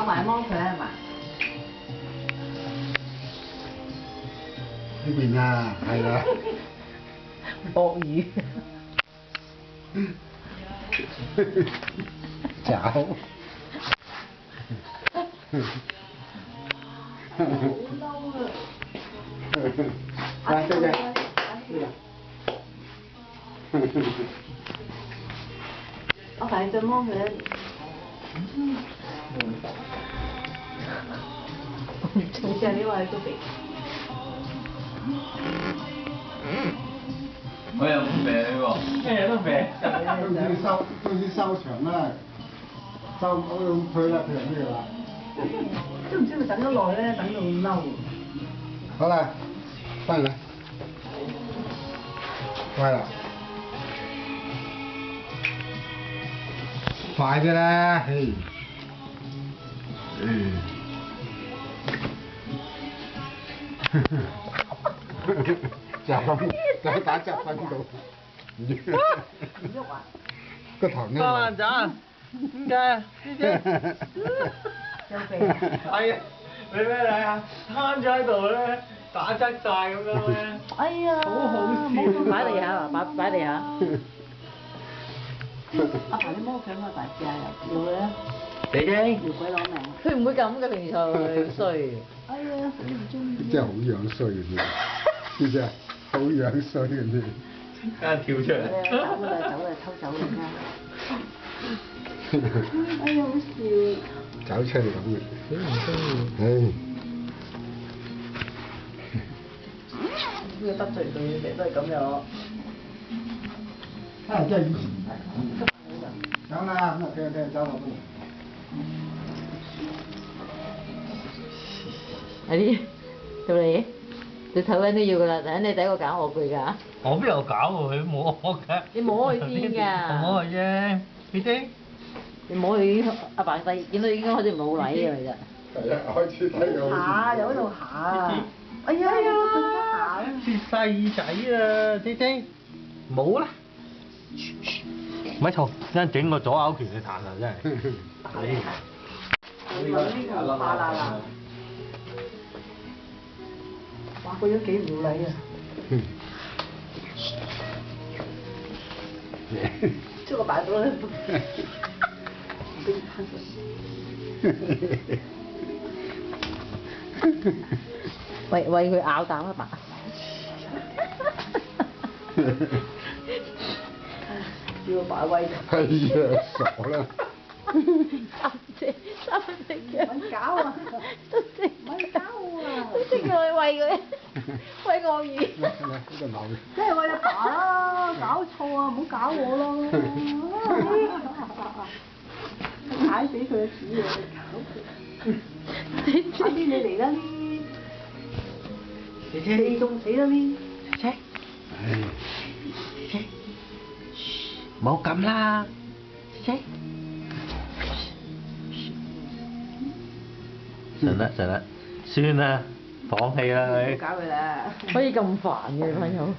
阿埋幫佢係嘛？呢邊啊，係啦。鱷魚。找。好嬲啊！來，這個。阿爸再幫佢。你見你話係個鼻。我又唔病喎，咩嘢都病。都要收場啦，收退啦，退呢個啦。都唔知咪等咗耐咧，等到嬲。好啦，翻嚟。乖啦。快啲啦，嘿。就咁打隻瞓到。唔喐啊！個頭呢？花爛渣，點解啊？呢啲有鼻啊！係啊，你咩嚟啊？攤咗喺度咧，打側晒咁樣咧。哎呀！好好笑。擺地下啦，擺地下。阿爸，你摸佢咪大隻又搖咧？你啫。搖鬼攞命！佢唔會咁嘅，平時佢衰。哎呀，你唔中意。真係好樣衰嘅啫，知唔知啊？好樣衰嘅啫。啱跳出嚟。走啦，偷走啦而家。哎呀，好笑。走出嚟咁嘅。你唔中意。唉。呢個得罪佢哋都係咁樣。啊，真係以前唔係咁。走啦，咁啊，聽走啦，不如。係啲到你，你頭緊都要噶啦，等你第一個揀我句㗎。我邊有搞喎？佢摸我㗎。你摸佢先㗎。我摸佢啫，你知？你摸佢已經阿爸細見到已經開始冇禮㗎啦係啊，開始睇到。下又喺度下。哎呀！切細仔啊，姐姐，冇啦。咪嘈，陣整個左勾拳去彈啊！真係。呢個化啦啦。哇！佢都幾無禮啊！將個擺到咧，唔俾攤咗。喂佢咬啖啊爸！叫我擺威。係啊，傻啦！三隻腳。咪搞啊！咪搞啊！都識叫我餵佢，餵鱷魚。即係餵阿爸啦！搞錯啊！唔好搞我咯！踩死佢嘅屎啊！搞佢！阿邊你嚟啦呢？姐姐你仲死啦呢？姐姐。姐姐。冇咁啦，姐姐。神啦，算啦，放棄啦你。唔好搞佢啦！可以咁煩嘅朋友。